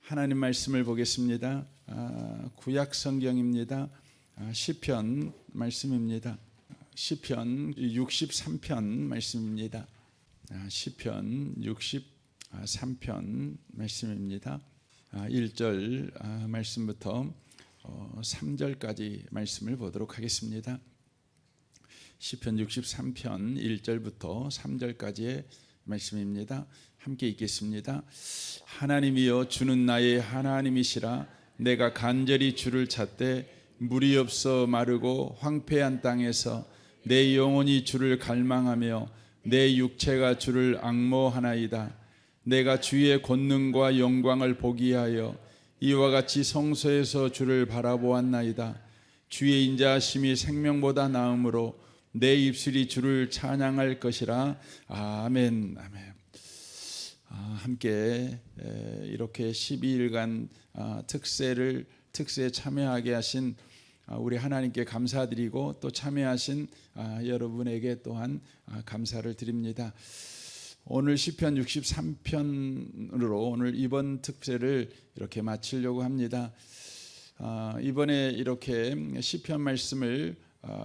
하나님 말씀을 보겠습니다. 구약 성경입니다. 시편 말씀입니다. 시편 63편 말씀입니다. 시편 63편 말씀입니다. 1절 말씀부터 3절까지 말씀을 보도록 하겠습니다. 시편 63편 1절부터 3절까지의 말씀입니다. 함께 읽겠습니다. 하나님이여, 주는 나의 하나님이시라. 내가 간절히 주를 찾되 물이 없어 마르고 황폐한 땅에서 내 영혼이 주를 갈망하며 내 육체가 주를 앙모하나이다. 내가 주의 권능과 영광을 보기 위하여 이와 같이 성소에서 주를 바라보았나이다. 주의 인자하심이 생명보다 나음으로 내 입술이 주를 찬양할 것이라. 아멘. 아멘. 함께 이렇게 12일간 특세에 참여하게 하신 우리 하나님께 감사드리고, 또 참여하신 여러분에게 또한 감사를 드립니다. 오늘 시편 63편으로 오늘 이번 특세를 이렇게 마치려고 합니다. 이번에 이렇게 시편 말씀을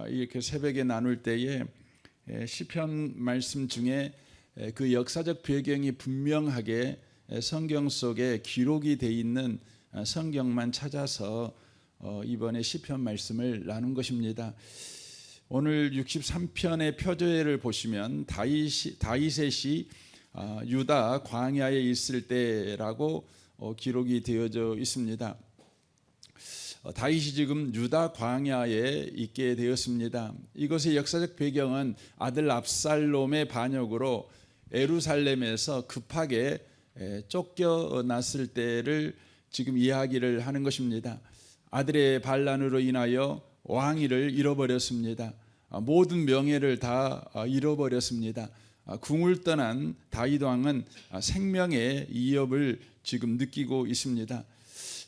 이렇게 새벽에 나눌 때에 시편 말씀 중에 그 역사적 배경이 분명하게 성경 속에 기록이 되어 있는 성경만 찾아서 이번에 시편 말씀을 나눈 것입니다. 오늘 63편의 표제를 보시면 다윗의 시 유다 광야에 있을 때라고 기록이 되어져 있습니다. 다윗이 지금 유다 광야에 있게 되었습니다. 이것의 역사적 배경은 아들 압살롬의 반역으로 예루살렘에서 급하게 쫓겨났을 때를 지금 이야기를 하는 것입니다. 아들의 반란으로 인하여 왕위를 잃어버렸습니다. 모든 명예를 다 잃어버렸습니다. 궁을 떠난 다윗 왕은 생명의 위협을 지금 느끼고 있습니다.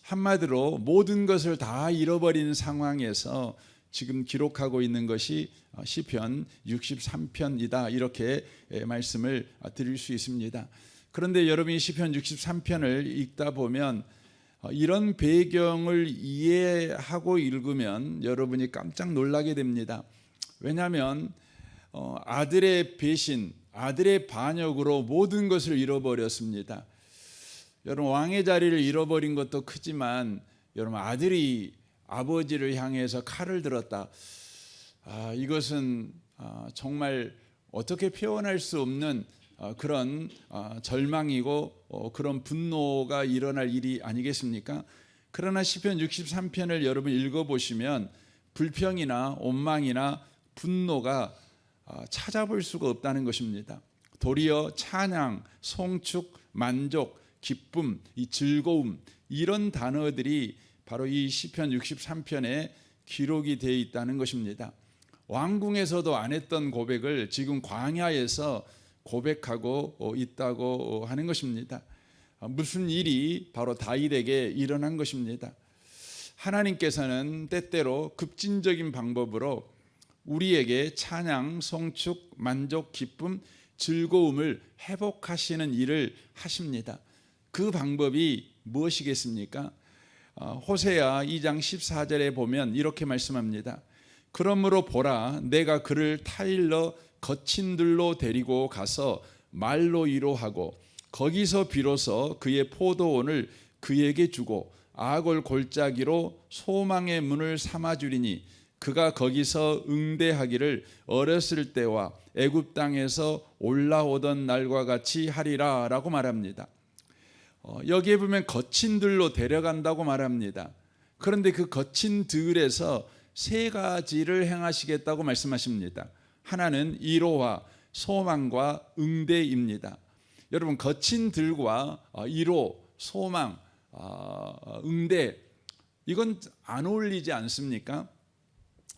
한마디로 모든 것을 다 잃어버린 상황에서 지금 기록하고 있는 것이 시편 63편이다, 이렇게 말씀을 드릴 수 있습니다. 그런데 여러분이 시편 63편을 읽다 보면 이런 배경을 이해하고 읽으면 여러분이 깜짝 놀라게 됩니다. 왜냐하면 아들의 배신, 아들의 반역으로 모든 것을 잃어버렸습니다. 여러분, 왕의 자리를 잃어버린 것도 크지만 여러분, 아들이 아버지를 향해서 칼을 들었다. 이것은 정말 어떻게 표현할 수 없는 그런 절망이고 그런 분노가 일어날 일이 아니겠습니까? 그러나 시편 63편을 여러분 읽어보시면 불평이나 원망이나 분노가 찾아볼 수가 없다는 것입니다. 도리어 찬양, 송축, 만족, 기쁨, 이 즐거움, 이런 단어들이 바로 이 시편 63편에 기록이 되어 있다는 것입니다. 왕궁에서도 안 했던 고백을 지금 광야에서 고백하고 있다고 하는 것입니다. 무슨 일이 바로 다윗에게 일어난 것입니다. 하나님께서는 때때로 급진적인 방법으로 우리에게 찬양, 송축, 만족, 기쁨, 즐거움을 회복하시는 일을 하십니다. 그 방법이 무엇이겠습니까? 호세아 2장 14절에 보면 이렇게 말씀합니다. 그러므로 보라, 내가 그를 타일러 거친 들로 데리고 가서 말로 위로하고 거기서 비로소 그의 포도원을 그에게 주고 아골 골짜기로 소망의 문을 삼아주리니 그가 거기서 응대하기를 어렸을 때와 애굽 땅에서 올라오던 날과 같이 하리라 라고 말합니다. 여기에 보면 거친 들로 데려간다고 말합니다. 그런데 그 거친 들에서 세 가지를 행하시겠다고 말씀하십니다. 하나는 위로와 소망과 응대입니다. 여러분, 거친 들과 위로, 소망, 응대, 이건 안 어울리지 않습니까?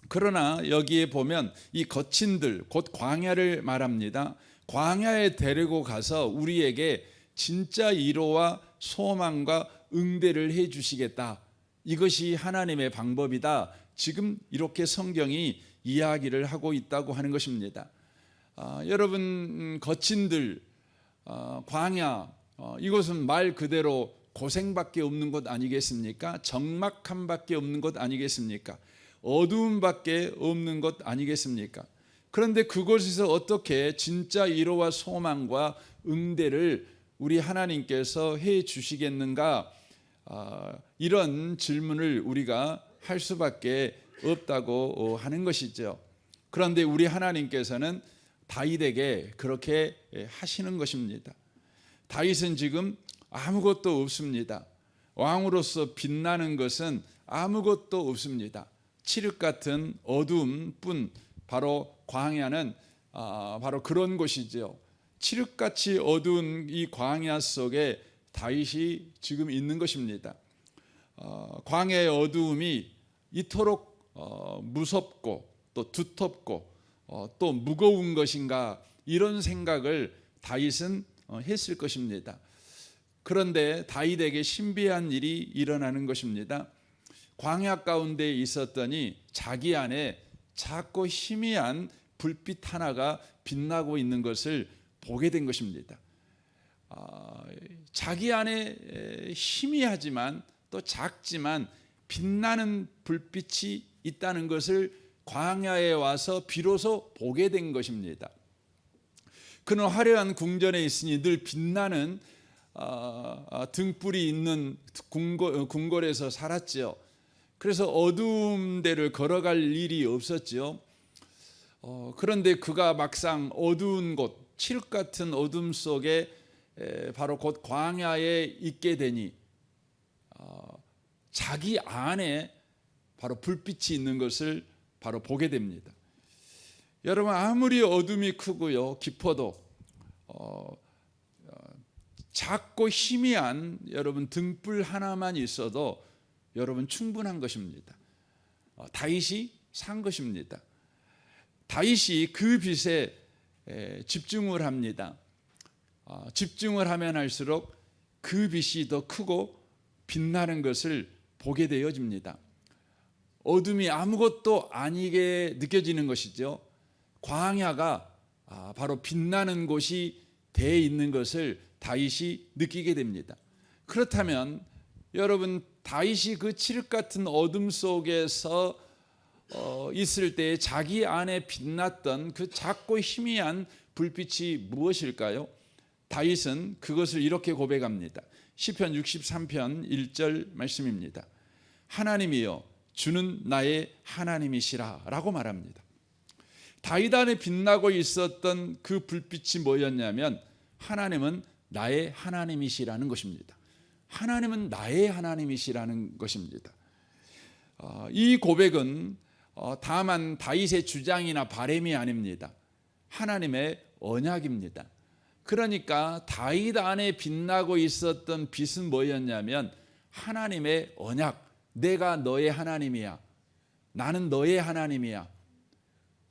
그러나 여기에 보면 이 거친 들, 곧 광야를 말합니다. 광야에 데리고 가서 우리에게 진짜 위로와 소망과 응대를 해 주시겠다. 이것이 하나님의 방법이다. 지금 이렇게 성경이 이야기를 하고 있다고 하는 것입니다. 여러분, 거친 들, 광야, 이것은 말 그대로 고생밖에 없는 것 아니겠습니까? 적막함밖에 없는 것 아니겠습니까? 어두움밖에 없는 것 아니겠습니까? 그런데 그곳에서 어떻게 진짜 위로와 소망과 응대를 우리 하나님께서 해 주시겠는가? 이런 질문을 우리가 할 수밖에 없다고 하는 것이죠. 그런데 우리 하나님께서는 다윗에게 그렇게 하시는 것입니다. 다윗은 지금 아무것도 없습니다. 왕으로서 빛나는 것은 아무것도 없습니다. 칠흑 같은 어두움뿐. 바로 광야는 바로 그런 곳이죠. 칠흑같이 어두운 이 광야 속에 다윗이 지금 있는 것입니다. 광야의 어두움이 이토록 무섭고 또 두텁고 또 무거운 것인가, 이런 생각을 다윗은 했을 것입니다. 그런데 다윗에게 신비한 일이 일어나는 것입니다. 광야 가운데 있었더니 자기 안에 작고 희미한 불빛 하나가 빛나고 있는 것을 보게 된 것입니다. 자기 안에 희미하지만 또 작지만 빛나는 불빛이 있다는 것을 광야에 와서 비로소 보게 된 것입니다. 그는 화려한 궁전에 있으니 늘 빛나는 등불이 있는 궁궐에서 살았지요. 그래서 어두운 데를 걸어갈 일이 없었지요. 그런데 그가 막상 어두운 곳, 칠흑 같은 어둠 속에 바로 곧 광야에 있게 되니 자기 안에 바로 불빛이 있는 것을 바로 보게 됩니다. 여러분, 아무리 어둠이 크고요 깊어도 작고 희미한 여러분 등불 하나만 있어도 여러분 충분한 것입니다. 다윗이 산 것입니다. 다윗이 그 빛에 집중을 합니다. 집중을 하면 할수록 그 빛이 더 크고 빛나는 것을 보게 되어집니다. 어둠이 아무것도 아니게 느껴지는 것이죠. 광야가 바로 빛나는 곳이 돼 있는 것을 다윗이 느끼게 됩니다. 그렇다면 여러분, 다윗이 그 칠흑 같은 어둠 속에서 있을 때 자기 안에 빛났던 그 작고 희미한 불빛이 무엇일까요? 다윗은 그것을 이렇게 고백합니다. 시편 63편 1절 말씀입니다. 하나님이여, 주는 나의 하나님이시라 라고 말합니다. 다윗 안에 빛나고 있었던 그 불빛이 뭐였냐면 하나님은 나의 하나님이시라는 것입니다. 하나님은 나의 하나님이시라는 것입니다. 이 고백은 다만 다윗의 주장이나 바램이 아닙니다. 하나님의 언약입니다. 그러니까 다윗 안에 빛나고 있었던 빛은 뭐였냐면 하나님의 언약, 내가 너의 하나님이야, 나는 너의 하나님이야,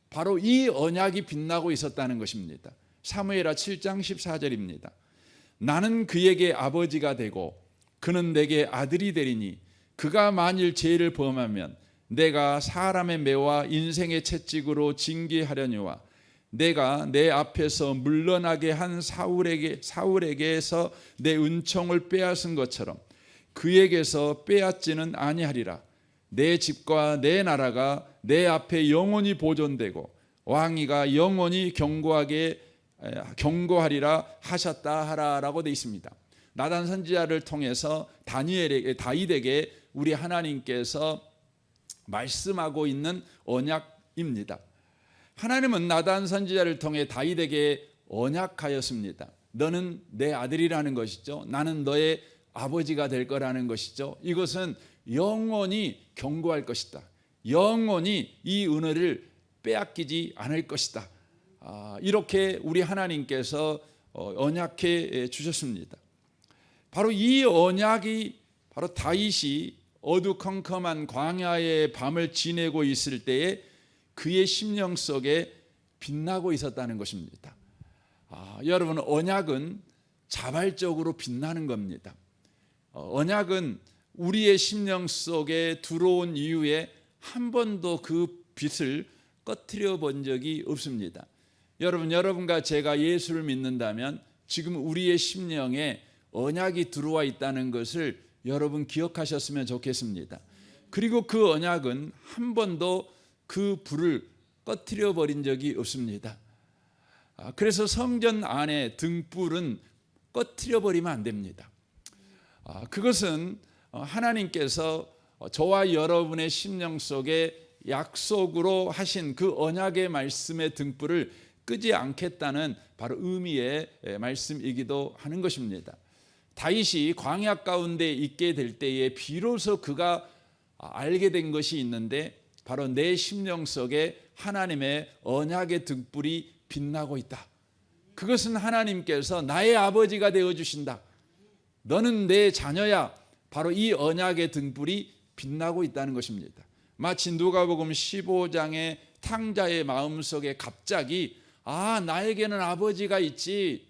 바로 이 언약이 빛나고 있었다는 것입니다. 사무엘하 7장 14절입니다. 나는 그에게 아버지가 되고 그는 내게 아들이 되리니 그가 만일 죄를 범하면 내가 사람의 매와 인생의 채찍으로 징계하려니와 내가 내 앞에서 물러나게 한 사울에게서 내 은총을 빼앗은 것처럼 그에게서 빼앗지는 아니하리라. 내 집과 내 나라가 내 앞에 영원히 보존되고 왕위가 영원히 경고하리라 하셨다 하라라고 되어 있습니다. 나단 선지자를 통해서 다윗에게 우리 하나님께서 말씀하고 있는 언약입니다. 하나님은 나단 선지자를 통해 다윗에게 언약하였습니다. 너는 내 아들이라는 것이죠. 나는 너의 아버지가 될 거라는 것이죠. 이것은 영원히 경고할 것이다. 영원히 이 은혜를 빼앗기지 않을 것이다. 이렇게 우리 하나님께서 언약해 주셨습니다. 바로 이 언약이 바로 다윗이 어두컴컴한 광야의 밤을 지내고 있을 때에 그의 심령 속에 빛나고 있었다는 것입니다. 여러분, 언약은 자발적으로 빛나는 겁니다. 언약은 우리의 심령 속에 들어온 이후에 한 번도 그 빛을 꺼트려 본 적이 없습니다. 여러분과 제가 예수를 믿는다면 지금 우리의 심령에 언약이 들어와 있다는 것을 여러분 기억하셨으면 좋겠습니다. 그리고 그 언약은 한 번도 그 불을 꺼뜨려 버린 적이 없습니다. 그래서 성전 안에 등불은 꺼뜨려 버리면 안 됩니다. 그것은 하나님께서 저와 여러분의 심령 속에 약속으로 하신 그 언약의 말씀의 등불을 끄지 않겠다는 바로 의미의 말씀이기도 하는 것입니다. 다윗이 광야 가운데 있게 될 때에 비로소 그가 알게 된 것이 있는데, 바로 내 심령 속에 하나님의 언약의 등불이 빛나고 있다. 그것은 하나님께서 나의 아버지가 되어주신다, 너는 내 자녀야. 바로 이 언약의 등불이 빛나고 있다는 것입니다. 마치 누가복음 15장의 탕자의 마음속에 갑자기 나에게는 아버지가 있지,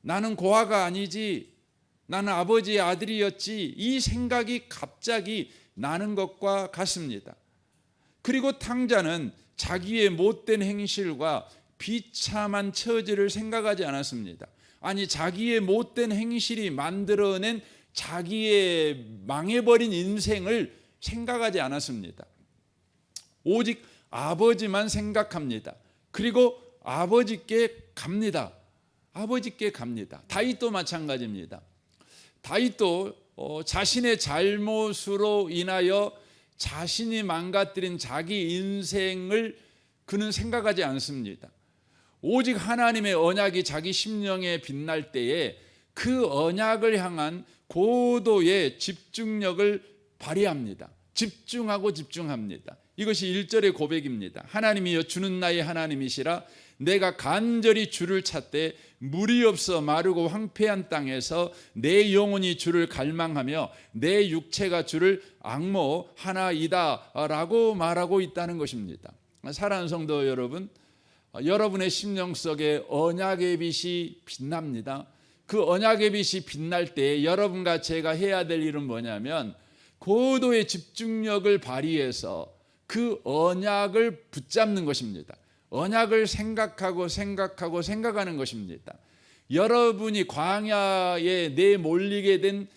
나는 고아가 아니지, 나는 아버지의 아들이었지, 이 생각이 갑자기 나는 것과 같습니다. 그리고 탕자는 자기의 못된 행실과 비참한 처지를 생각하지 않았습니다. 아니, 자기의 못된 행실이 만들어낸 자기의 망해버린 인생을 생각하지 않았습니다. 오직 아버지만 생각합니다. 그리고 아버지께 갑니다. 아버지께 갑니다. 다윗도 마찬가지입니다. 다윗도 자신의 잘못으로 인하여 자신이 망가뜨린 자기 인생을 그는 생각하지 않습니다. 오직 하나님의 언약이 자기 심령에 빛날 때에 그 언약을 향한 고도의 집중력을 발휘합니다. 집중합니다. 이것이 1절의 고백입니다. 하나님이여 주는 나의 하나님이시라, 내가 간절히 주를 찾되 물이 없어 마르고 황폐한 땅에서 내 영혼이 주를 갈망하며 내 육체가 주를 앙모하나이다 라고 말하고 있다는 것입니다. 사랑하는 성도 여러분, 여러분의 심령 속에 언약의 빛이 빛납니다. 그 언약의 빛이 빛날 때 여러분과 제가 해야 될 일은 뭐냐면, 고도의 집중력을 발휘해서 그 언약을 붙잡는 것입니다. 언약을 생각하는 것입니다. 여러분이 광야에 내몰리게 된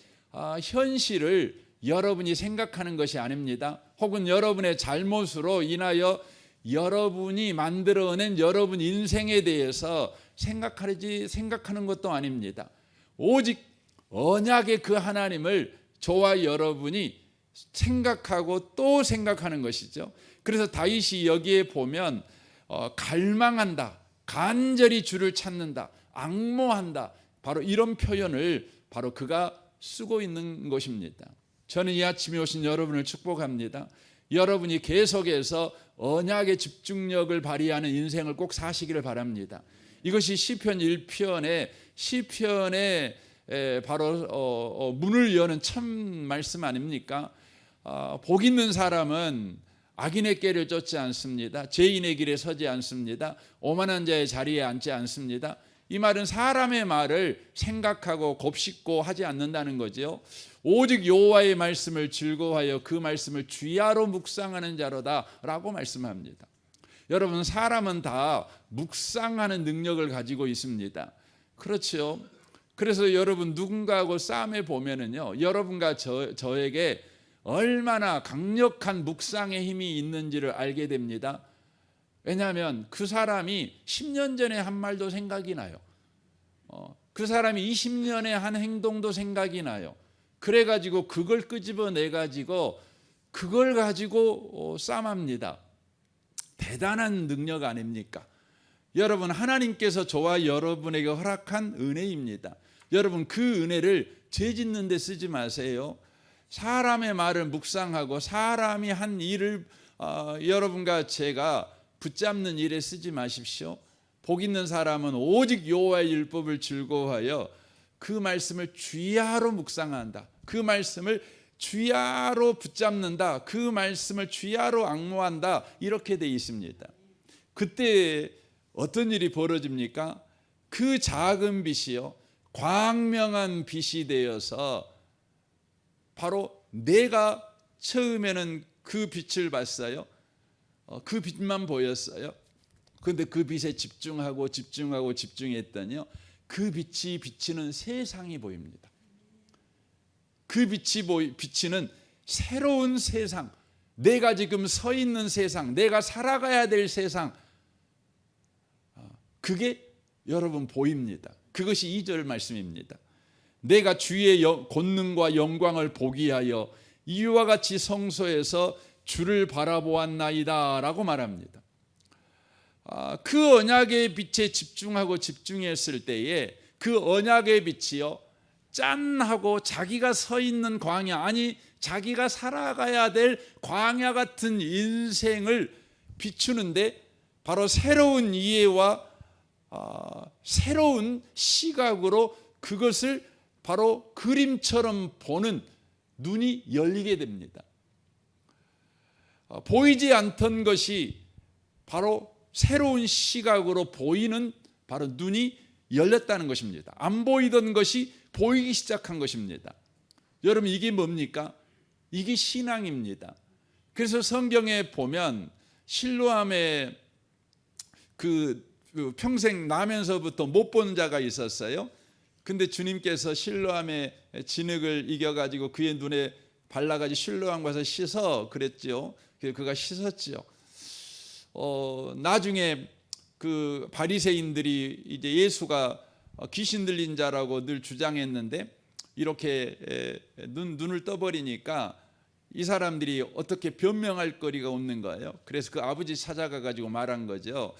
현실을 여러분이 생각하는 것이 아닙니다. 혹은 여러분의 잘못으로 인하여 여러분이 만들어낸 여러분 인생에 대해서 생각하는 것도 아닙니다. 오직 언약의 그 하나님을 저와 여러분이 생각하고 또 생각하는 것이죠. 그래서 다윗이 여기에 보면 갈망한다, 간절히 주를 찾는다, 앙모한다, 바로 이런 표현을 바로 그가 쓰고 있는 것입니다. 저는 이 아침에 오신 여러분을 축복합니다. 여러분이 계속해서 언약의 집중력을 발휘하는 인생을 꼭 사시기를 바랍니다. 이것이 시편 1편의 시편의 바로 문을 여는 첫 말씀 아닙니까? 복 있는 사람은 악인의 꾀를 쫓지 않습니다. 죄인의 길에 서지 않습니다. 오만한 자의 자리에 앉지 않습니다. 이 말은 사람의 말을 생각하고 곱씹고 하지 않는다는 거죠. 오직 여호와의 말씀을 즐거워하여 그 말씀을 주야로 묵상하는 자로다라고 말씀합니다. 여러분, 사람은 다 묵상하는 능력을 가지고 있습니다. 그렇죠? 그래서 여러분 누군가하고 싸움에 보면은요, 여러분과 저에게 얼마나 강력한 묵상의 힘이 있는지를 알게 됩니다. 왜냐하면 그 사람이 10년 전에 한 말도 생각이 나요. 그 사람이 20년에 한 행동도 생각이 나요. 그래가지고 그걸 끄집어내가지고 그걸 가지고 싸움합니다. 대단한 능력 아닙니까? 여러분, 하나님께서 저와 여러분에게 허락한 은혜입니다. 여러분, 그 은혜를 죄 짓는 데 쓰지 마세요. 사람의 말을 묵상하고 사람이 한 일을 여러분과 제가 붙잡는 일에 쓰지 마십시오. 복 있는 사람은 오직 여호와의 율법을 즐거워하여 그 말씀을 주야로 묵상한다, 그 말씀을 주야로 붙잡는다, 그 말씀을 주야로 앙모한다, 이렇게 돼 있습니다. 그때 어떤 일이 벌어집니까? 그 작은 빛이요, 광명한 빛이 되어서 바로 내가 처음에는 그 빛을 봤어요. 그 빛만 보였어요. 그런데 그 빛에 집중했더니요, 그 빛이 비치는 세상이 보입니다. 그 빛이 비치는 새로운 세상, 내가 지금 서 있는 세상, 내가 살아가야 될 세상, 그게 여러분 보입니다. 그것이 2절 말씀입니다. 내가 주의 권능과 영광을 보기 위하여 이와 같이 성소에서 주를 바라보았나이다 라고 말합니다. 그 언약의 빛에 집중했을 때에 그 언약의 빛이요, 짠 하고 자기가 서 있는 광야, 아니 자기가 살아가야 될 광야 같은 인생을 비추는데 바로 새로운 이해와 새로운 시각으로 그것을 바로 그림처럼 보는 눈이 열리게 됩니다. 보이지 않던 것이 바로 새로운 시각으로 보이는 바로 눈이 열렸다는 것입니다. 안 보이던 것이 보이기 시작한 것입니다. 여러분, 이게 뭡니까? 이게 신앙입니다. 그래서 성경에 보면 실로암에 그 평생 나면서부터 못 본 자가 있었어요. 근데 주님께서 실로암의 진흙을 이겨가지고 그의 눈에 발라가지고 실로암 가서 씻어 그랬죠. 그가 씻었지요. 나중에 그 바리새인들이 이제 예수가 귀신 들린 자라고 늘 주장했는데 이렇게 눈을 떠버리니까 이 사람들이 어떻게 변명할 거리가 없는 거예요. 그래서 그 아버지 찾아가 가지고 말한 거죠.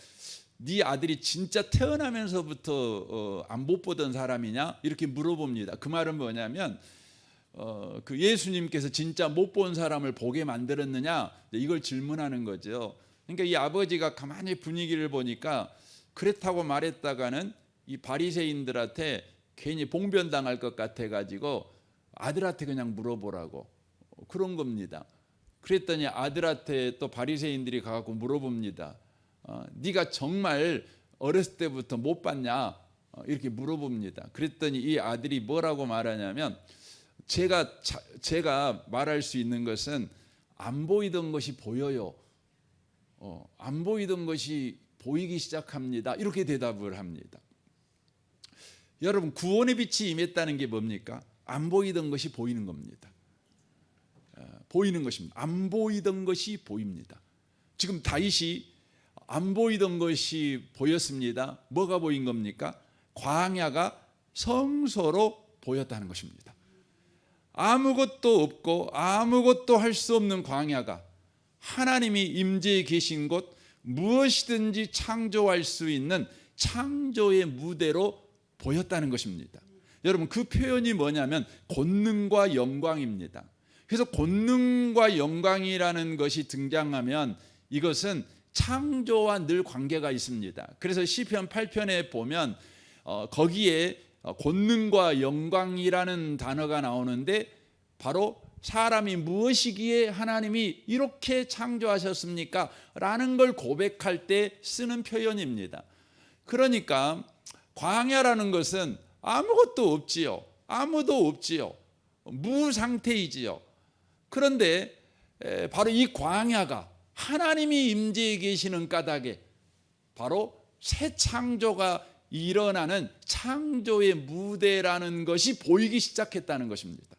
네 아들이 진짜 태어나면서부터 안 못 보던 사람이냐? 이렇게 물어봅니다. 그 말은 뭐냐면 그 예수님께서 진짜 못 본 사람을 보게 만들었느냐? 이걸 질문하는 거죠. 그러니까 이 아버지가 가만히 분위기를 보니까 그렇다고 말했다가는 이 바리새인들한테 괜히 봉변당할 것 같아 가지고 아들한테 그냥 물어보라고 그런 겁니다. 그랬더니 아들한테 또 바리새인들이 가서 물어봅니다. 네가 정말 어렸을 때부터 못 봤냐? 이렇게 물어봅니다. 그랬더니 이 아들이 뭐라고 말하냐면 제가 말할 수 있는 것은 안 보이던 것이 보여요. 안 보이던 것이 보이기 시작합니다. 이렇게 대답을 합니다. 여러분, 구원의 빛이 임했다는 게 뭡니까? 안 보이던 것이 보이는 겁니다. 보이는 것입니다. 안 보이던 것이 보입니다. 지금 다윗이 안 보이던 것이 보였습니다. 뭐가 보인 겁니까? 광야가 성소로 보였다는 것입니다. 아무것도 없고 아무것도 할 수 없는 광야가 하나님이 임재해 계신 곳, 무엇이든지 창조할 수 있는 창조의 무대로 보였다는 것입니다. 여러분, 그 표현이 뭐냐면 권능과 영광입니다. 그래서 권능과 영광이라는 것이 등장하면 이것은 창조와 늘 관계가 있습니다. 그래서 시편 8편에 보면 거기에 권능과 영광이라는 단어가 나오는데 바로 사람이 무엇이기에 하나님이 이렇게 창조하셨습니까? 라는 걸 고백할 때 쓰는 표현입니다. 그러니까 광야라는 것은 아무것도 없지요. 아무도 없지요. 무상태이지요. 그런데 바로 이 광야가 하나님이 임재해 계시는 까닭에 바로 새 창조가 일어나는 창조의 무대라는 것이 보이기 시작했다는 것입니다.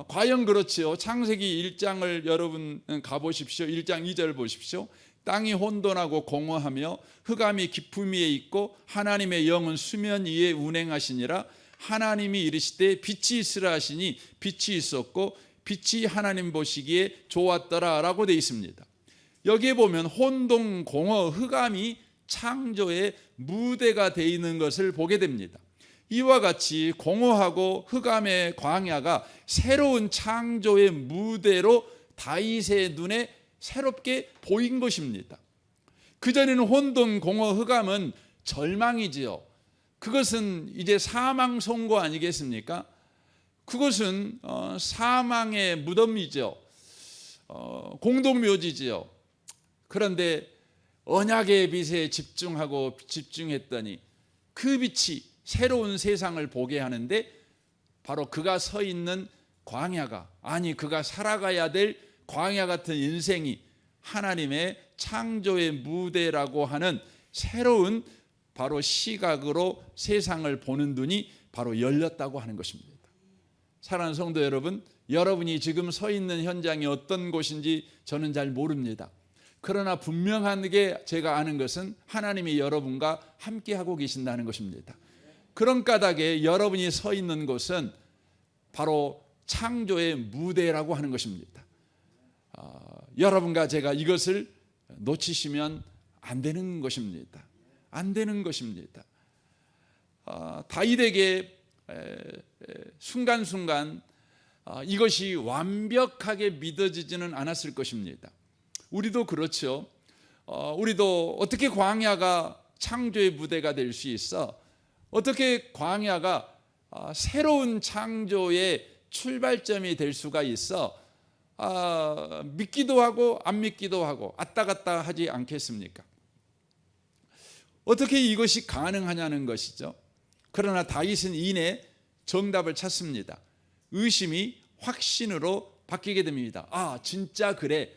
과연 그렇지요? 창세기 1장을 여러분 가보십시오. 1장 2절 보십시오. 땅이 혼돈하고 공허하며 흑암이 깊음 위에 있고 하나님의 영은 수면 위에 운행하시니라. 하나님이 이르시되 빛이 있으라 하시니 빛이 있었고 빛이 하나님 보시기에 좋았더라 라고 되어 있습니다. 여기에 보면 혼돈, 공허, 흑암이 창조의 무대가 되어 있는 것을 보게 됩니다. 이와 같이 공허하고 흑암의 광야가 새로운 창조의 무대로 다윗의 눈에 새롭게 보인 것입니다. 그전에는 혼돈, 공허, 흑암은 절망이지요. 그것은 이제 사망 선고 아니겠습니까? 그것은 사망의 무덤이죠. 공동묘지지요. 그런데 언약의 빛에 집중했더니 그 빛이 새로운 세상을 보게 하는데 바로 그가 서 있는 광야가, 아니 그가 살아가야 될 광야 같은 인생이 하나님의 창조의 무대라고 하는 새로운 바로 시각으로 세상을 보는 눈이 바로 열렸다고 하는 것입니다. 사랑하는 성도 여러분, 여러분이 지금 서 있는 현장이 어떤 곳인지 저는 잘 모릅니다. 그러나 분명하게 제가 아는 것은 하나님이 여러분과 함께하고 계신다는 것입니다. 그런 까닭에 여러분이 서 있는 곳은 바로 창조의 무대라고 하는 것입니다. 여러분과 제가 이것을 놓치시면 안 되는 것입니다. 안 되는 것입니다. 다윗에게 순간순간 이것이 완벽하게 믿어지지는 않았을 것입니다. 우리도 그렇죠. 우리도 어떻게 광야가 창조의 무대가 될 수 있어? 어떻게 광야가 새로운 창조의 출발점이 될 수가 있어? 믿기도 하고 안 믿기도 하고 왔다 갔다 하지 않겠습니까? 어떻게 이것이 가능하냐는 것이죠. 그러나 다윗은 이내 정답을 찾습니다. 의심이 확신으로 바뀌게 됩니다. 진짜 그래.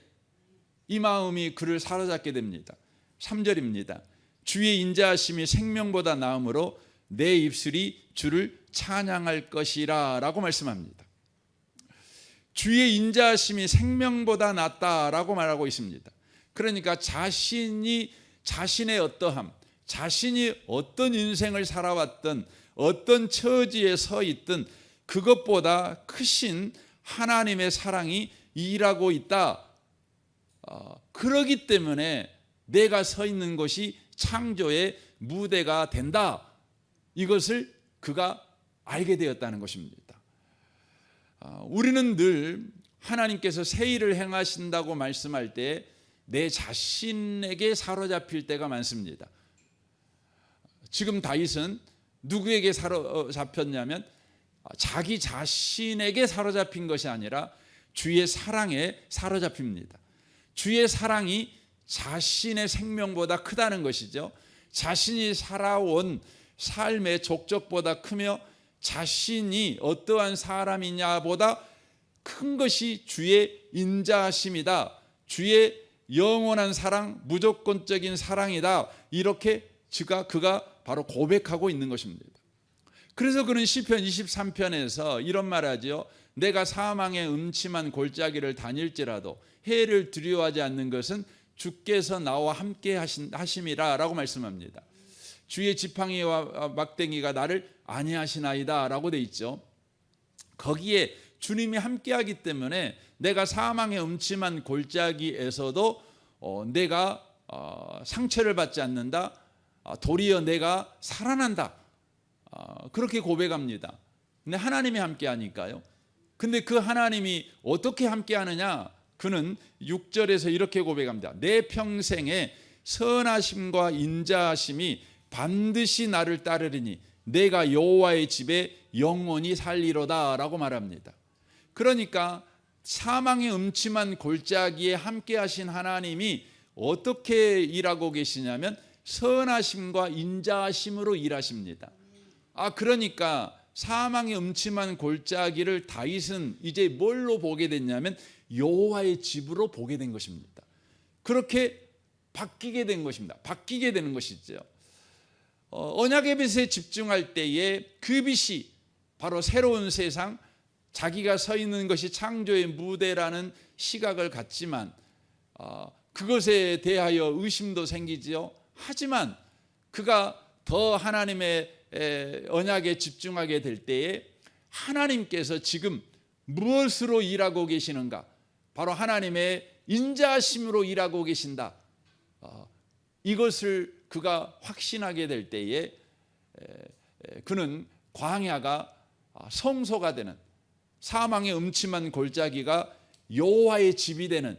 이 마음이 그를 사로잡게 됩니다. 3절입니다. 주의 인자하심이 생명보다 나음으로 내 입술이 주를 찬양할 것이라 라고 말씀합니다. 주의 인자하심이 생명보다 낫다라고 말하고 있습니다. 그러니까 자신의 어떠함, 자신이 어떤 인생을 살아왔든 어떤 처지에 서 있든 그것보다 크신 하나님의 사랑이 일하고 있다. 그러기 때문에 내가 서 있는 것이 창조의 무대가 된다. 이것을 그가 알게 되었다는 것입니다. 우리는 늘 하나님께서 새 일을 행하신다고 말씀할 때 내 자신에게 사로잡힐 때가 많습니다. 지금 다윗은 누구에게 사로잡혔냐면 자기 자신에게 사로잡힌 것이 아니라 주의 사랑에 사로잡힙니다. 주의 사랑이 자신의 생명보다 크다는 것이죠. 자신이 살아온 삶의 족적보다 크며 자신이 어떠한 사람이냐보다 큰 것이 주의 인자하심이다. 주의 영원한 사랑, 무조건적인 사랑이다. 이렇게 그가 바로 고백하고 있는 것입니다. 그래서 그는 시편 23편에서 이런 말하죠. 내가 사망의 음침한 골짜기를 다닐지라도 해를 두려워하지 않는 것은 주께서 나와 함께 하심이라 라고 말씀합니다. 주의 지팡이와 막대기가 나를 안위하시나이다 라고 돼 있죠. 거기에 주님이 함께하기 때문에 내가 사망의 음침한 골짜기에서도 내가 상처를 받지 않는다. 도리어 내가 살아난다. 그렇게 고백합니다. 근데 하나님이 함께하니까요. 근데 그 하나님이 어떻게 함께하느냐? 그는 6절에서 이렇게 고백합니다. 내 평생에 선하심과 인자하심이 반드시 나를 따르리니 내가 여호와의 집에 영원히 살리로다 라고 말합니다. 그러니까 사망의 음침한 골짜기에 함께 하신 하나님이 어떻게 일하고 계시냐면 선하심과 인자하심으로 일하십니다. 그러니까 사망의 음침한 골짜기를 다윗은 이제 뭘로 보게 됐냐면 여호와의 집으로 보게 된 것입니다. 그렇게 바뀌게 된 것입니다. 바뀌게 되는 것이죠. 언약의 빛에 집중할 때에 그 빛이 바로 새로운 세상, 자기가 서 있는 것이 창조의 무대라는 시각을 갖지만 그것에 대하여 의심도 생기지요. 하지만 그가 더 하나님의 언약에 집중하게 될 때에 하나님께서 지금 무엇으로 일하고 계시는가? 바로 하나님의 인자하심으로 일하고 계신다. 이것을 그가 확신하게 될 때에 그는 광야가 성소가 되는, 사망의 음침한 골짜기가 여호와의 집이 되는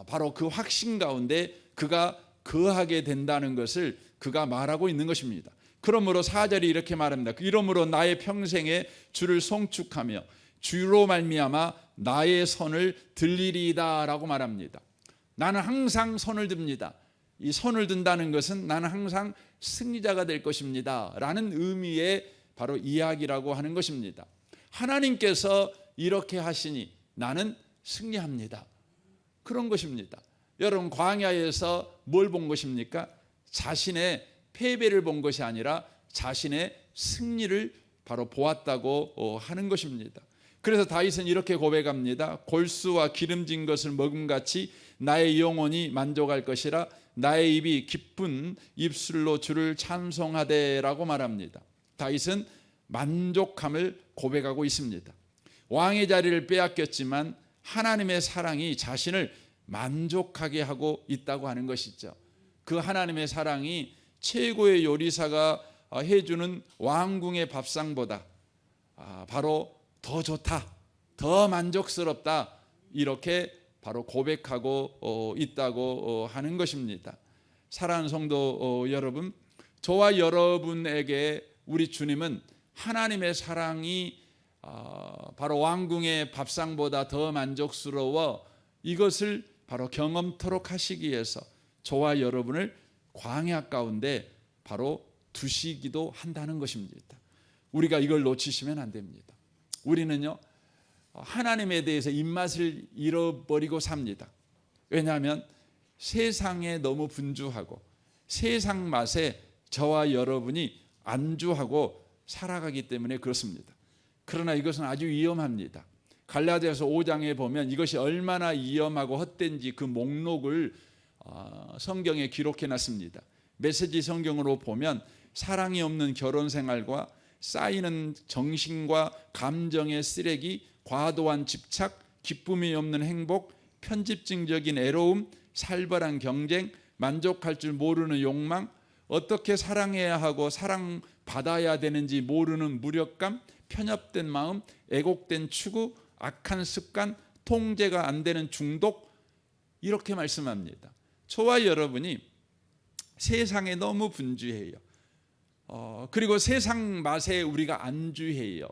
바로 그 확신 가운데 그가 거하게 된다는 것을 그가 말하고 있는 것입니다. 그러므로 4절이 이렇게 말합니다. 이러므로 나의 평생에 주를 송축하며 주로 말미암아 나의 손을 들리리이다 라고 말합니다. 나는 항상 손을 듭니다. 이 손을 든다는 것은 나는 항상 승리자가 될 것입니다 라는 의미의 바로 이야기라고 하는 것입니다. 하나님께서 이렇게 하시니 나는 승리합니다. 그런 것입니다. 여러분, 광야에서 뭘 본 것입니까? 자신의 패배를 본 것이 아니라 자신의 승리를 바로 보았다고 하는 것입니다. 그래서 다윗은 이렇게 고백합니다. 골수와 기름진 것을 먹음같이 나의 영혼이 만족할 것이라. 나의 입이 기쁜 입술로 주를 찬송하되라고 말합니다. 다윗은 만족함을 고백하고 있습니다. 왕의 자리를 빼앗겼지만 하나님의 사랑이 자신을 만족하게 하고 있다고 하는 것이죠. 그 하나님의 사랑이 최고의 요리사가 해주는 왕궁의 밥상보다 바로 더 좋다, 더 만족스럽다, 이렇게 바로 고백하고 있다고 하는 것입니다. 사랑하는 성도 여러분, 저와 여러분에게 우리 주님은 하나님의 사랑이 바로 왕궁의 밥상보다 더 만족스러워 이것을 바로 경험토록 하시기 위해서 저와 여러분을 광야 가운데 바로 두시기도 한다는 것입니다. 우리가 이걸 놓치시면 안 됩니다. 우리는요, 하나님에 대해서 입맛을 잃어버리고 삽니다. 왜냐하면 세상에 너무 분주하고 세상 맛에 저와 여러분이 안주하고 살아가기 때문에 그렇습니다. 그러나 이것은 아주 위험합니다. 갈라디아서 5장에 보면 이것이 얼마나 위험하고 헛된지 그 목록을 성경에 기록해 놨습니다. 메시지 성경으로 보면 사랑이 없는 결혼 생활과 쌓이는 정신과 감정의 쓰레기, 과도한 집착, 기쁨이 없는 행복, 편집증적인 애로움, 살벌한 경쟁, 만족할 줄 모르는 욕망, 어떻게 사랑해야 하고 사랑받아야 되는지 모르는 무력감, 편협된 마음, 애곡된 추구, 악한 습관, 통제가 안 되는 중독, 이렇게 말씀합니다. 저와 여러분이 세상에 너무 분주해요. 그리고 세상 맛에 우리가 안주해요.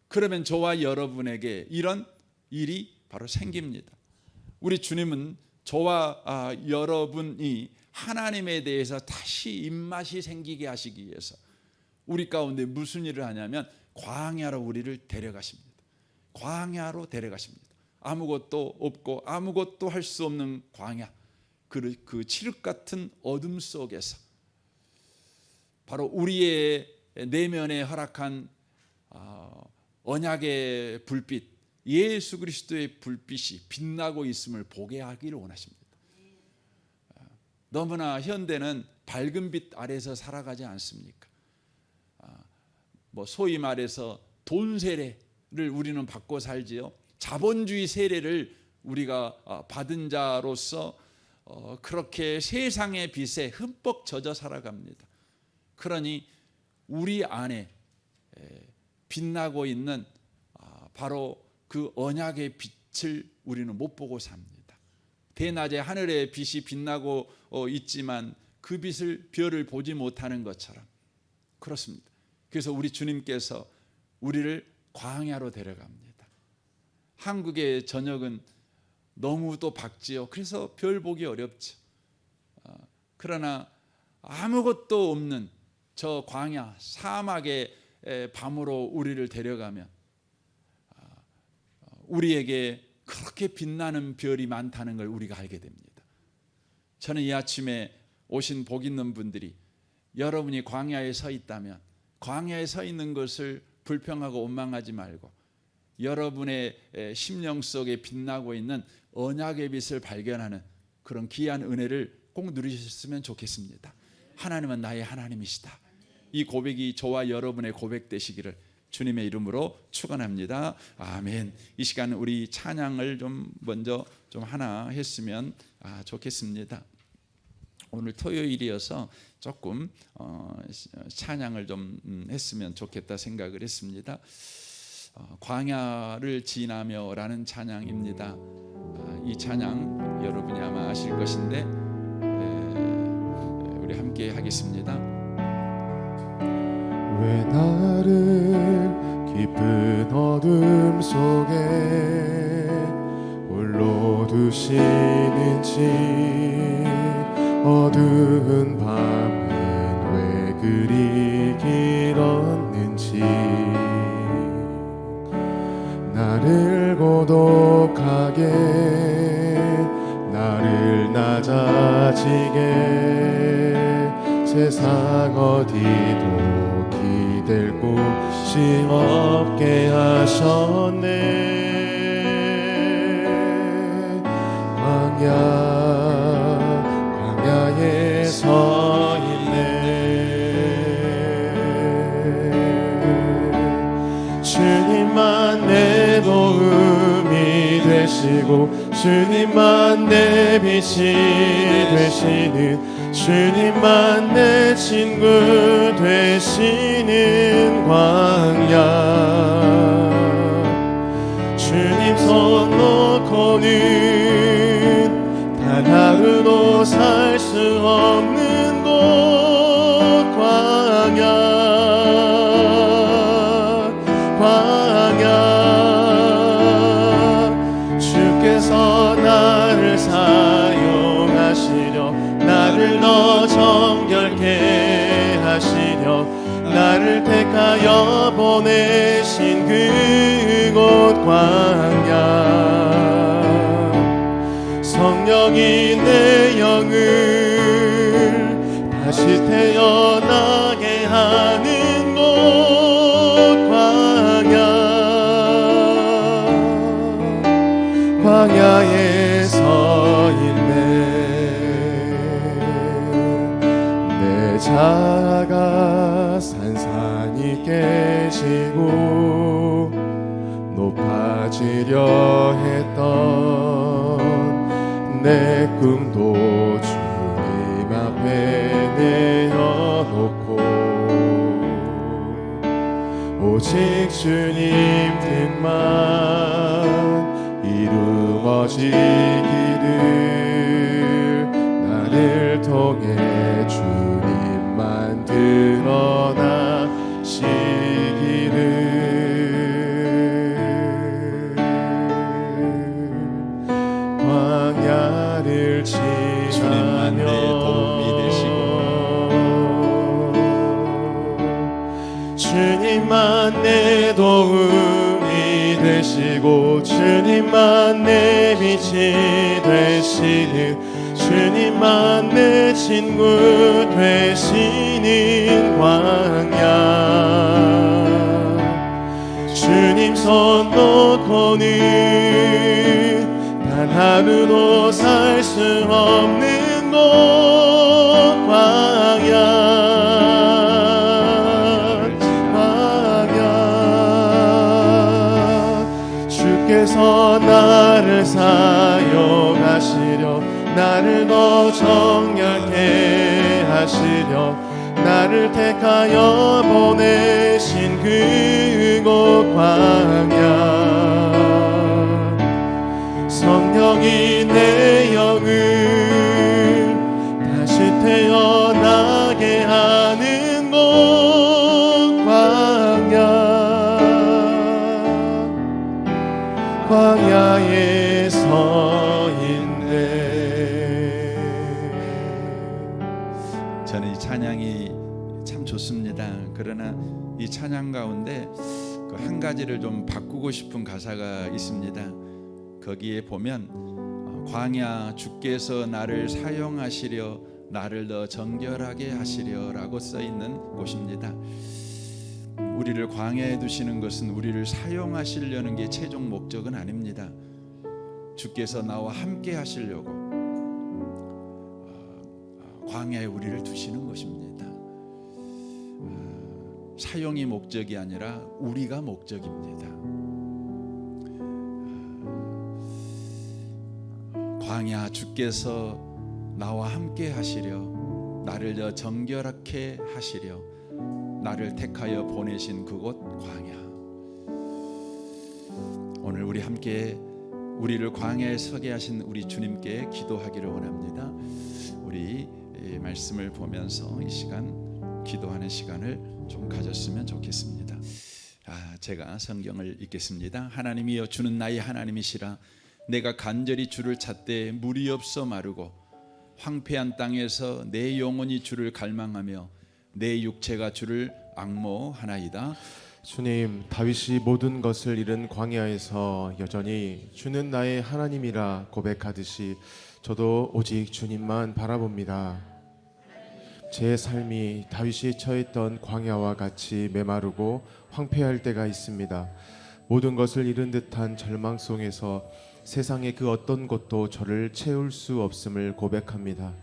그러면 저와 여러분에게 이런 일이 바로 생깁니다. 우리 주님은 저와 여러분이 하나님에 대해서 다시 입맛이 생기게 하시기 위해서 우리 가운데 무슨 일을 하냐면 광야로 우리를 데려가십니다. 광야로 데려가십니다. 아무것도 없고 아무것도 할 수 없는 광야, 그 칠흑 같은 어둠 속에서 바로 우리의 내면에 허락한 언약의 불빛, 예수 그리스도의 불빛이 빛나고 있음을 보게 하기를 원하십니다. 너무나 현대는 밝은 빛 아래서 살아가지 않습니까? 소위 말해서 돈 세례를 우리는 받고 살지요. 자본주의 세례를 우리가 받은 자로서 그렇게 세상의 빛에 흠뻑 젖어 살아갑니다. 그러니 우리 안에 빛나고 있는 바로 그 언약의 빛을 우리는 못 보고 삽니다. 대낮에 하늘의 빛이 빛나고 있지만 그 빛을 별을 보지 못하는 것처럼 그렇습니다. 그래서 우리 주님께서 우리를 광야로 데려갑니다. 한국의 저녁은 너무 또 밝지요. 그래서 별 보기 어렵죠. 그러나 아무것도 없는 저 광야 사막의 밤으로 우리를 데려가면 우리에게 그렇게 빛나는 별이 많다는 걸 우리가 알게 됩니다. 저는 이 아침에 오신 복 있는 분들이 여러분이 광야에 서 있다면 광야에 서 있는 것을 불평하고 원망하지 말고 여러분의 심령 속에 빛나고 있는 언약의 빛을 발견하는 그런 귀한 은혜를 꼭 누리셨으면 좋겠습니다. 하나님은 나의 하나님이시다. 이 고백이 저와 여러분의 고백 되시기를 주님의 이름으로 축원합니다. 아멘. 이 시간 우리 찬양을 좀 먼저 좀 하나 했으면 좋겠습니다. 오늘 토요일이어서 조금 찬양을 좀 했으면 좋겠다 생각을 했습니다. 광야를 지나며라는 찬양입니다. 이 찬양 여러분이 아마 아실 것인데 우리 함께 하겠습니다. 왜 나를 깊은 어둠 속에 홀로 두시는지, 어두운 밤은 왜 그리 길었는지, 나를 고독하게, 나를 낮아지게 세상 어디도 될 곳이 없게 하셨네. 광야에 서 있네. 주님만 내 도움이 되시고 주님만 내 빛이 되시는 주님만 내 친구 되시는 광야. 주님 손 놓고는 단 하루도 살 수 없는 곳 광야. 주께서 나를 사용하시려 나를 더 정결케 하시려 나를 택하여 보내신 그곳 광야. 성령이 내 영을 다시 태어나게 하는 곳 광야에 서 있네. 내 자아가 산산이 깨지고 높아지려 했던 내 꿈도 주님 앞에 내어놓고 오직 주님 뜻만 이루어지기를 나를 통해 주님만 드러나시기를. 광야를 주님만 내 도움이 되시고 주님만 내 도움이 되시고 주님만 내 빛이 되시는 주님만 내 친구 되시는 광야. 주님 손 놓고는 단 하루도 살 수 없는 곳 광야. 주께서 나를 사용하시려 나를 더 정결케 하시려 나를 택하여 보내신 그곳 광야. 성령이 내 영을 다시 태어나게 하는 곳 광야에 서 있네. 저는 이 찬양이 참 좋습니다. 그러나 이 찬양 가운데 그 한 가지를 좀 바꾸고 싶은 가사가 있습니다. 거기에 보면 광야 주께서 나를 사용하시려 나를 더 정결하게 하시려라고 써 있는 곳입니다. 우리를 광야에 두시는 것은 우리를 사용하시려는 게 최종 목적은 아닙니다. 주께서 나와 함께 하시려고 광야에 우리를 두시는 것입니다. 사용이 목적이 아니라 우리가 목적입니다. 광야 주께서 나와 함께 하시려 나를 더 정결하게 하시려 나를 택하여 보내신 그곳 광야. 오늘 우리 함께 우리를 광야에 서게 하신 우리 주님께 기도하기를 원합니다. 우리 이 말씀을 보면서 이 시간 기도하는 시간을 좀 가졌으면 좋겠습니다. 제가 성경을 읽겠습니다. 하나님이여 주는 나의 하나님이시라. 내가 간절히 주를 찾되 물이 없어 마르고 황폐한 땅에서 내 영혼이 주를 갈망하며 내 육체가 주를 앙모하나이다. 주님, 다윗이 모든 것을 잃은 광야에서 여전히 주는 나의 하나님이라 고백하듯이 저도 오직 주님만 바라봅니다. 제 삶이 다윗이 처했던 광야와 같이 메마르고 황폐할 때가 있습니다. 모든 것을 잃은 듯한 절망 속에서 세상의 그 어떤 것도 저를 채울 수 없음을 고백합니다.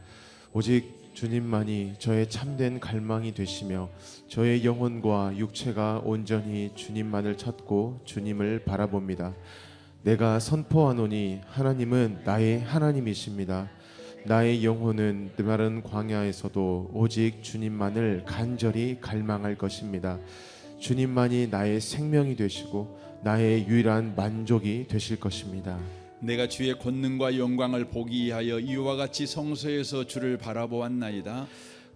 오직 주님만이 저의 참된 갈망이 되시며 저의 영혼과 육체가 온전히 주님만을 찾고 주님을 바라봅니다. 내가 선포하노니 하나님은 나의 하나님이십니다. 나의 영혼은 메마른 광야에서도 오직 주님만을 간절히 갈망할 것입니다. 주님만이 나의 생명이 되시고 나의 유일한 만족이 되실 것입니다. 내가 주의 권능과 영광을 보기 위하여 이와 같이 성소에서 주를 바라보았나이다.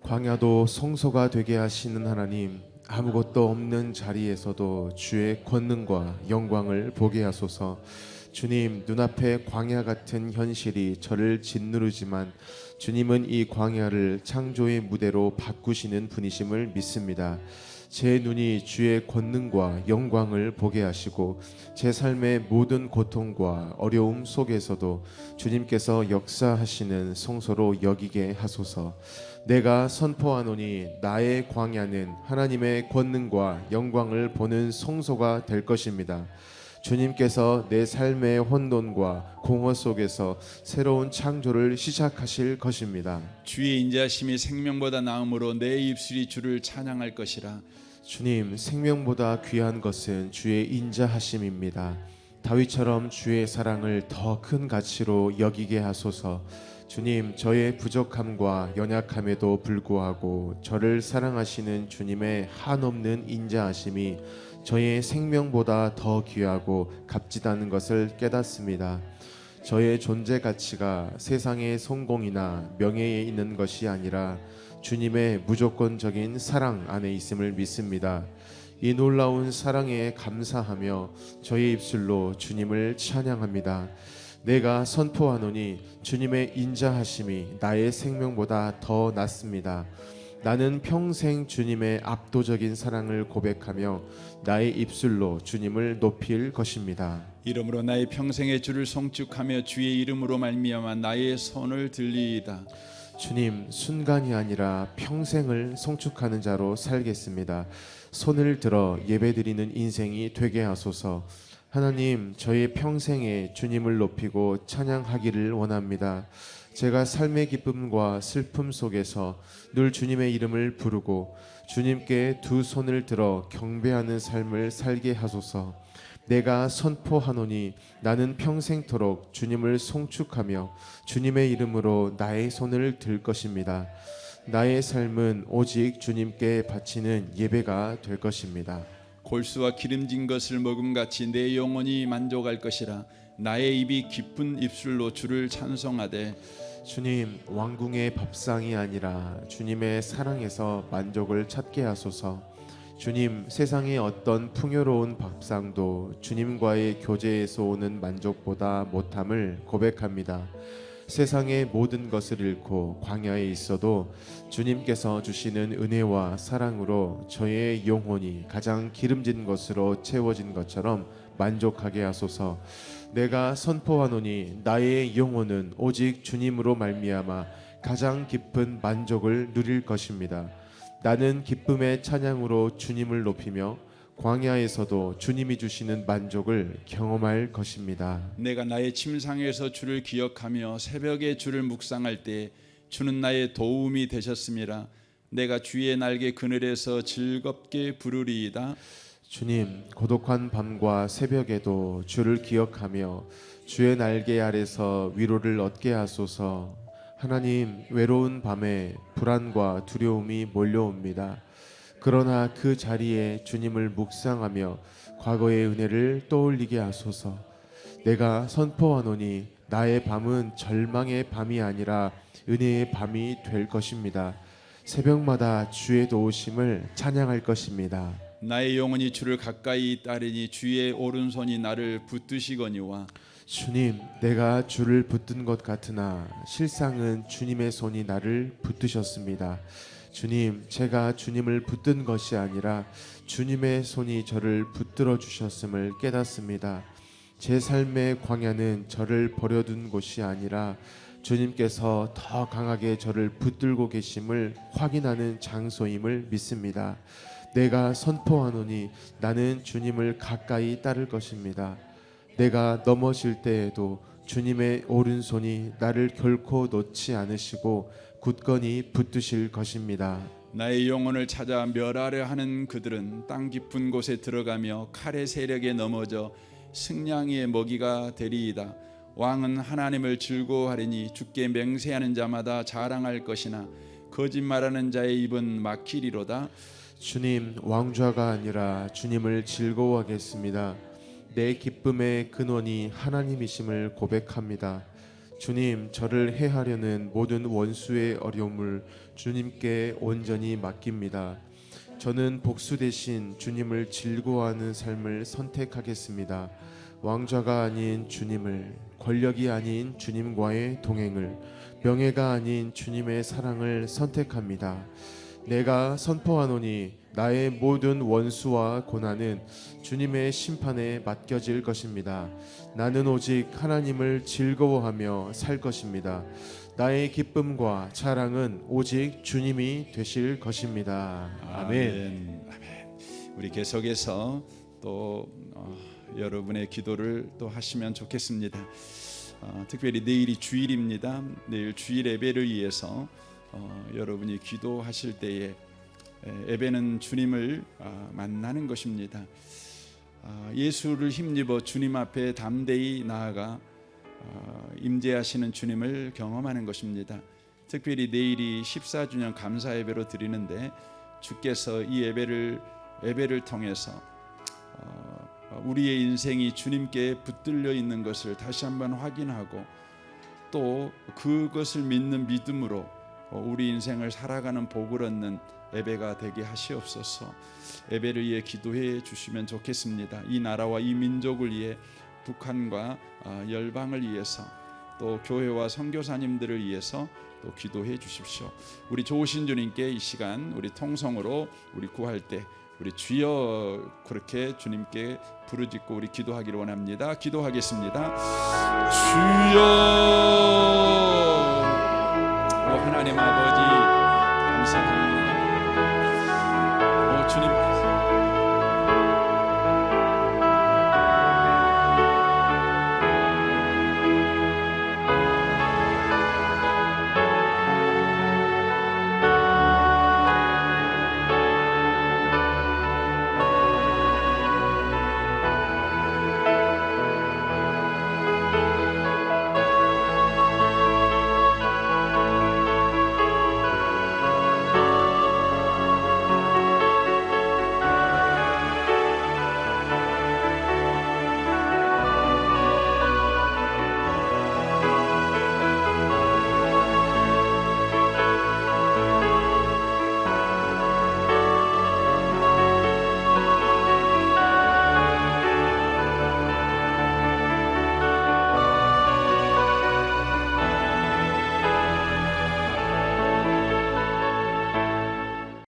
광야도 성소가 되게 하시는 하나님, 아무것도 없는 자리에서도 주의 권능과 영광을 보게 하소서. 주님, 눈앞에 광야 같은 현실이 저를 짓누르지만 주님은 이 광야를 창조의 무대로 바꾸시는 분이심을 믿습니다. 제 눈이 주의 권능과 영광을 보게 하시고 제 삶의 모든 고통과 어려움 속에서도 주님께서 역사하시는 성소로 여기게 하소서. 내가 선포하노니 나의 광야는 하나님의 권능과 영광을 보는 성소가 될 것입니다. 주님께서 내 삶의 혼돈과 공허 속에서 새로운 창조를 시작하실 것입니다. 주의 인자심이 생명보다 나음으로 내 입술이 주를 찬양할 것이라. 주님, 생명보다 귀한 것은 주의 인자하심입니다. 다윗처럼 주의 사랑을 더 큰 가치로 여기게 하소서. 주님, 저의 부족함과 연약함에도 불구하고 저를 사랑하시는 주님의 한없는 인자하심이 저의 생명보다 더 귀하고 값지다는 것을 깨닫습니다. 저의 존재 가치가 세상의 성공이나 명예에 있는 것이 아니라 주님의 무조건적인 사랑 안에 있음을 믿습니다. 이 놀라운 사랑에 감사하며 저의 입술로 주님을 찬양합니다. 내가 선포하노니 주님의 인자하심이 나의 생명보다 더 낫습니다. 나는 평생 주님의 압도적인 사랑을 고백하며 나의 입술로 주님을 높일 것입니다. 이러므로 나의 평생의 주를 송축하며 주의 이름으로 말미암아 나의 손을 들리이다. 주님, 순간이 아니라 평생을 송축하는 자로 살겠습니다. 손을 들어 예배드리는 인생이 되게 하소서. 하나님, 저의 평생에 주님을 높이고 찬양하기를 원합니다. 제가 삶의 기쁨과 슬픔 속에서 늘 주님의 이름을 부르고 주님께 두 손을 들어 경배하는 삶을 살게 하소서. 내가 선포하노니 나는 평생토록 주님을 송축하며 주님의 이름으로 나의 손을 들 것입니다. 나의 삶은 오직 주님께 바치는 예배가 될 것입니다. 골수와 기름진 것을 먹음같이 내 영혼이 만족할 것이라. 나의 입이 기쁜 입술로 주를 찬송하되. 주님, 왕궁의 밥상이 아니라 주님의 사랑에서 만족을 찾게 하소서. 주님, 세상의 어떤 풍요로운 밥상도 주님과의 교제에서 오는 만족보다 못함을 고백합니다. 세상의 모든 것을 잃고 광야에 있어도 주님께서 주시는 은혜와 사랑으로 저의 영혼이 가장 기름진 것으로 채워진 것처럼 만족하게 하소서. 내가 선포하노니 나의 영혼은 오직 주님으로 말미암아 가장 깊은 만족을 누릴 것입니다. 나는 기쁨의 찬양으로 주님을 높이며 광야에서도 주님이 주시는 만족을 경험할 것입니다. 내가 나의 침상에서 주를 기억하며 새벽에 주를 묵상할 때 주는 나의 도움이 되셨음이라. 내가 주의 날개 그늘에서 즐겁게 부르리이다. 주님, 고독한 밤과 새벽에도 주를 기억하며 주의 날개 아래서 위로를 얻게 하소서. 하나님, 외로운 밤에 불안과 두려움이 몰려옵니다. 그러나 그 자리에 주님을 묵상하며 과거의 은혜를 떠올리게 하소서. 내가 선포하노니 나의 밤은 절망의 밤이 아니라 은혜의 밤이 될 것입니다. 새벽마다 주의 도우심을 찬양할 것입니다. 나의 영혼이 주를 가까이 따르니 주의 오른손이 나를 붙드시거니와. 주님, 내가 주를 붙든 것 같으나 실상은 주님의 손이 나를 붙드셨습니다. 주님, 제가 주님을 붙든 것이 아니라 주님의 손이 저를 붙들어 주셨음을 깨닫습니다. 제 삶의 광야는 저를 버려둔 곳이 아니라 주님께서 더 강하게 저를 붙들고 계심을 확인하는 장소임을 믿습니다. 내가 선포하노니 나는 주님을 가까이 따를 것입니다. 내가 넘어질 때에도 주님의 오른손이 나를 결코 놓지 않으시고 굳건히 붙드실 것입니다. 나의 영혼을 찾아 멸하려 하는 그들은 땅 깊은 곳에 들어가며 칼의 세력에 넘어져 승냥이의 먹이가 되리이다. 왕은 하나님을 즐거워하리니 주께 맹세하는 자마다 자랑할 것이나 거짓말하는 자의 입은 막히리로다. 주님, 왕좌가 아니라 주님을 즐거워하겠습니다. 내 기쁨의 근원이 하나님이심을 고백합니다. 주님, 저를 해하려는 모든 원수의 어려움을 주님께 온전히 맡깁니다. 저는 복수 대신 주님을 즐거워하는 삶을 선택하겠습니다. 왕좌가 아닌 주님을, 권력이 아닌 주님과의 동행을, 명예가 아닌 주님의 사랑을 선택합니다. 내가 선포하노니 나의 모든 원수와 고난은 주님의 심판에 맡겨질 것입니다. 나는 오직 하나님을 즐거워하며 살 것입니다. 나의 기쁨과 자랑은 오직 주님이 되실 것입니다. 아멘. 아멘. 우리 계속해서 또 여러분의 기도를 또 하시면 좋겠습니다. 특별히 내일이 주일입니다. 내일 주일 예배를 위해서 여러분이 기도하실 때에 예배는 주님을 만나는 것입니다. 예수를 힘입어 주님 앞에 담대히 나아가 임재하시는 주님을 경험하는 것입니다. 특별히 내일이 14주년 감사 예배로 드리는데 주께서 이 예배를 통해서 우리의 인생이 주님께 붙들려 있는 것을 다시 한번 확인하고 또 그것을 믿는 믿음으로 우리 인생을 살아가는 복을 얻는 예배가 되게 하시옵소서. 예배를 위해 기도해 주시면 좋겠습니다. 이 나라와 이 민족을 위해, 북한과 열방을 위해서, 또 교회와 선교사님들을 위해서 또 기도해 주십시오. 우리 좋으신 주님께 이 시간 우리 통성으로 우리 구할 때 우리 주여 그렇게 주님께 부르짖고 우리 기도하기를 원합니다. 기도하겠습니다. 주여, 하나님 아버지 감사합니다.